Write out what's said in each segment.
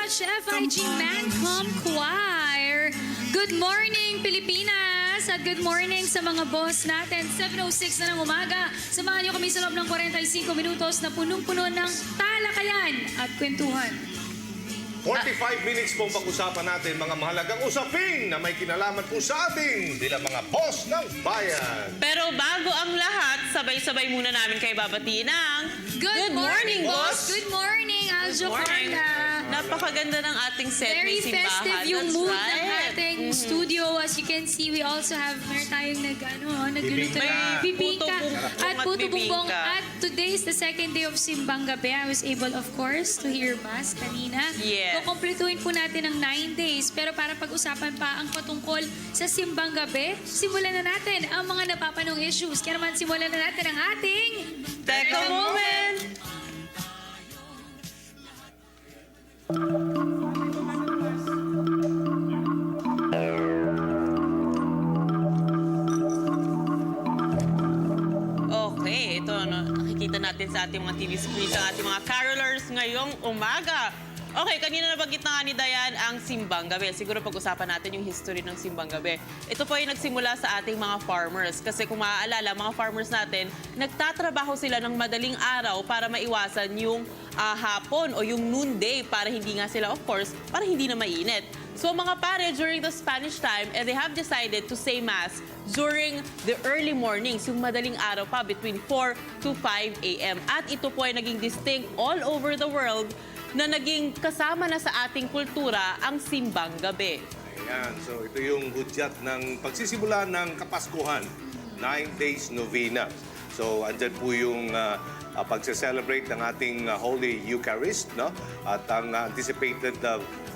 much, FIG Mancom Choir. Good morning, Pilipinas! At good morning sa mga boss natin. 7:06 na ng umaga. Samahan niyo kami sa loob ng 45 minutos na punong-puno ng talakayan at kwentuhan. 45 minutes pong pag-usapan natin mga mahalagang usapin na may kinalaman po sa ating bilang mga boss ng bayan. Pero bago ang lahat, sabay-sabay muna namin kayo babatiin ng Good morning, boss! Good morning, Aljo morning. Carla! Napakaganda ng ating set Very ng simbahan. festive yung That's mood right. ng ating studio. As you can see, we also have meron tayong nagluluto Bibingka. ng bibingka Puto at puto bumbong. bibingka. At today is the second day of Simbang Gabi. I was able, of course, to hear Mass kanina. Yes. Kukumpletuhin po natin ng 9 days. Pero para pag-usapan pa ang patungkol sa Simbang Gabi, simulan na natin ang mga napapanong issues. Kaya naman simulan na natin ang ating... Teka moment! Okay, ito nakikita natin sa ating mga TV screens ang ating mga carolers ngayong umaga. Okay, kanina nabanggit na nga ni Dayan ang Simbang Gabi. Siguro pag-usapan natin yung history ng Simbang Gabi. Ito po ay nagsimula sa ating mga farmers. Kasi kung maaalala, mga farmers natin, nagtatrabaho sila ng madaling araw para maiwasan yung hapon o yung noonday para hindi nga sila, of course, para hindi na mainit. So mga pare, during the Spanish time, they have decided to say Mass during the early mornings, yung madaling araw pa, between 4 to 5 a.m. At ito po ay naging distinct all over the world na naging kasama na sa ating kultura ang Simbang Gabi. Ayan, so ito yung hudyat ng pagsisimula ng Kapaskuhan, 9 days novena. So andyan po yung pagse-celebrate ng ating Holy Eucharist, no? At ang anticipated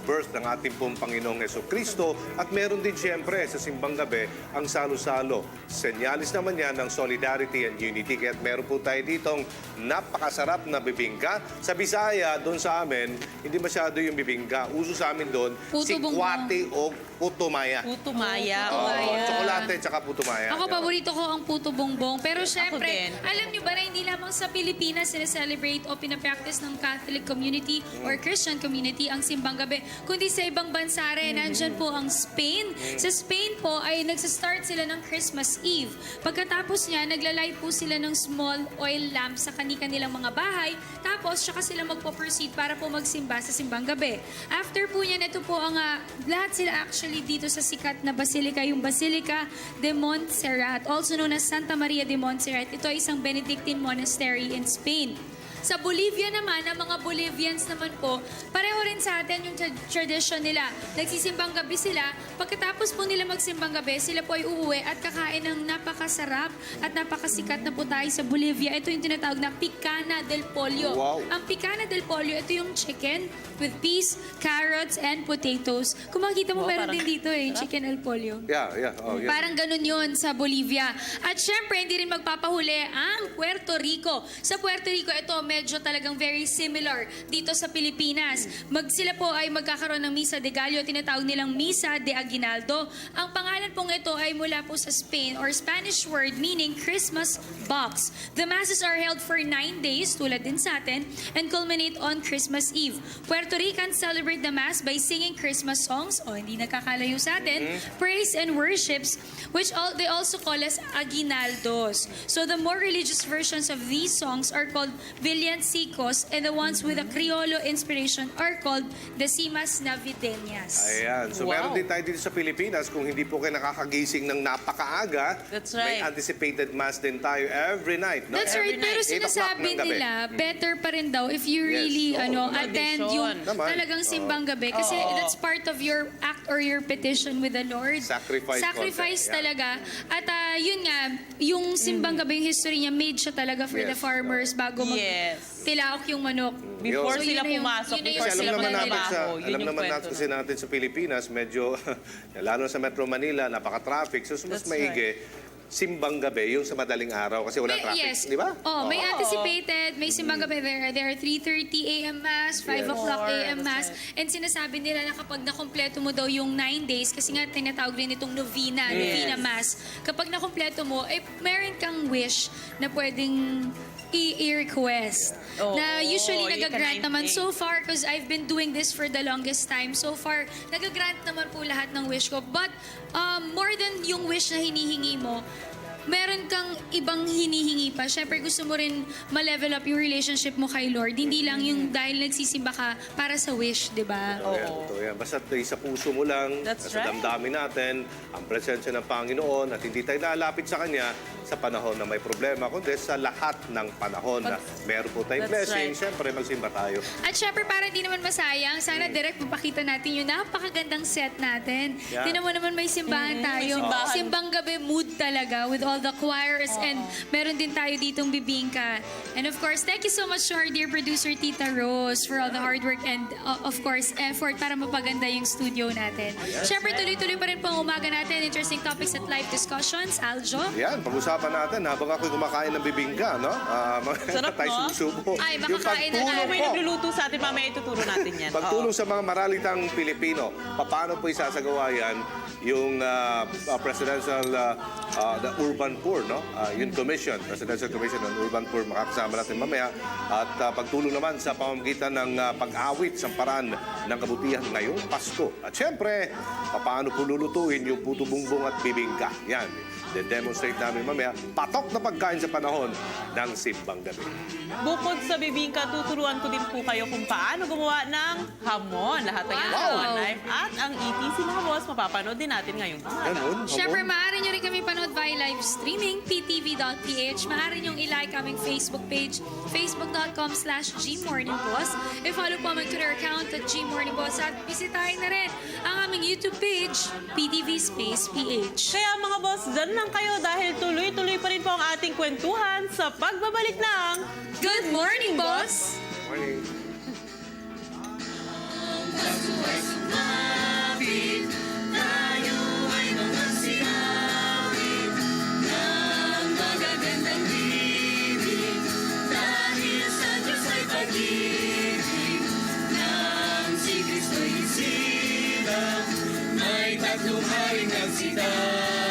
birth ng ating pong Panginoong Jesucristo. At meron din siyempre sa Simbang Gabi ang salo-salo. Senyalis naman yan ng solidarity and unity. Kaya meron po tayo ditong napakasarap na bibingka. Sa Bisaya, doon sa amin, hindi masyado yung bibingka. Uso sa amin doon, Puto sikwate o putumaya. Puto Maya. Oo, Maya. tsokolate tsaka putumaya. Ako, paborito ko ang puto bongbong. Pero syempre, din. alam niyo ba na hindi lamang sa Pilipinas sila-celebrate o pinapractice ng Catholic community or Christian community ang Simbang Gabi, kundi sa ibang bansa rin. Nandyan po ang Spain. Sa Spain po ay nagsastart sila ng Christmas Eve. Pagkatapos niya, naglalay po sila ng small oil lamp sa kanilang mga bahay. Tapos, saka sila magpo-proceed para po magsimba sa Simbang Gabi. After po niyan, ito po ang lahat sila actually dito sa sikat na basilika, yung Basilica de Montserrat, also known as Santa Maria de Montserrat. Ito ay isang Benedictine monastery in Spain. Sa Bolivia naman, ang mga Bolivians naman po, pareho rin sa atin yung tradition nila. Nagsisimbang gabi sila. Pagkatapos po nila magsimbang gabi, sila po ay uuwi at kakain ng napakasarap at napakasikat na putahe sa Bolivia. Ito yung tinatawag na Picana del Pollo. Wow. Ang Picana del Pollo, ito yung chicken with peas, carrots, and potatoes. Kung makikita mo, meron din dito chicken del Pollo. Yeah. Oh, yeah. Parang ganun yun sa Bolivia. At syempre, hindi rin magpapahuli ang Puerto Rico. Sa Puerto Rico, ito medyo talagang very similar dito sa Pilipinas. Sila po ay magkakaroon ng Misa de Gallo, tinatawag nilang Misa de Aguinaldo. Ang pangalan pong ito ay mula po sa Spain or Spanish word meaning Christmas box. The masses are held for 9 days, tulad din sa atin, and culminate on Christmas Eve. Puerto Ricans celebrate the Mass by singing Christmas songs, hindi nakakalayo sa atin, praise and worships, which they also call as aguinaldos. So the more religious versions of these songs are called villancicos, and the ones with a Criollo inspiration are called decimas navideñas. Ayan. So Wow. meron din tayo dito sa Pilipinas. Kung hindi po kayo nakakagising ng napakaaga, That's may right. anticipated mass din tayo every night. No? That's right, Every pero night, 8 o'clock sinasabi ng gabi. nila, better pa rin daw if you really Oo, attend tradisyon. yung Naman. talagang simbang gabi. Kasi that's part of your act or your petition with the Lord. Sacrifice Sacrifice concept, yeah. talaga. At yun nga, yung simbang gabi, yung history niya, made siya talaga for the Yes. farmers bago Yes. magtilaok yung manok. Before So, sila yun na yung- pumasok, yun na before yung Kasi sila alam naman natin magtrabaho. sa, Yun alam yung naman kwento kasi natin sa Pilipinas, medyo, lalo sa Metro Manila, napaka-traffic. So, mas That's maigi, simbang gabi, yung sa madaling araw kasi wala traffic, di ba? Oh, may anticipated, may simbang gabi there are 3:30 a.m. mass, 5 o'clock a.m. mass, and sinasabi nila na kapag nakompleto mo daw yung 9 days, kasi nga tinatawag rin itong novena mass, kapag nakompleto mo, eh, meron kang wish na pwedeng i-request. Na usually you can nagagrant naman. think. So far, because I've been doing this for the longest time, so far, nagagrant naman po lahat ng wish ko. But more than yung wish na hinihingi mo, meron kang ibang hinihingi pa. Siyempre, gusto mo rin ma-level up yung relationship mo kay Lord. Hindi lang yung dahil nagsisimba ka para sa wish, di ba? Totoo yan. Basta sa puso mo lang, That's sa right. damdamin natin, ang presensya ng Panginoon at hindi tayo lalapit sa Kanya sa panahon na may problema, kundi sa lahat ng panahon na meron po tayong That's blessing. right. Siyempre, magsimba tayo. At syempre, para di naman masayang, sana direct mapakita natin yung napakagandang set natin. Yeah. Tinan mo naman may simbahan tayo. simbahan. Simbang gabi mood talaga with all the choirs and meron din tayo ditong bibingka. And of course, thank you so much to our dear producer Tita Rose for all the hard work and of course, effort para mapaganda yung studio natin. Syempre, tuloy-tuloy pa rin po ang umaga natin. Interesting topics at live discussions. Aljo? Yan, pag-usapan natin habang ako'y kumakain ng bibingka, no? Sarap, tayo no? susubo. Ay, Yung makakain na pagtulong tayo. May po. nagluluto sa atin, mamaya ituturo natin yan. Pagtulong sa mga maralitang Pilipino, paano po isasagawa yan yung presidential the urban poor, no? Yung commission, presidential commission on urban poor, makakasama natin mamaya. At pagtulong naman sa pamamagitan ng pag-awit sa paraan ng kabutihan ngayong Pasko. At syempre, paano po lulutuin yung puto bumbong at bibingka. Yan, de-demonstrate namin mamaya. Patok na pagkain sa panahon ng simbang gabi. Bukod sa bibingka, tuturuan ko din po kayo kung paano gumawa ng hamon. Lahat ng yan Wow! sa live. At ang ETC mga boss, mapapanood din natin ngayong umaga. Ganun, Siyempre, hamon. maaari nyo rin kami panood via live streaming, ptv.ph. Maaari nyong i-like aming Facebook page, facebook.com/gmorningboss. I-follow po aming Twitter account at gmorningboss. At bisitahin na rin ang aming YouTube page, PTV Space PH. Kaya mga boss, dyan lang kayo dahil tuloy-tuloy pa rin po ang ating kwentuhan sa pagbabalik ng Good morning, boss! Morning. May tatlong haring nagsidaw.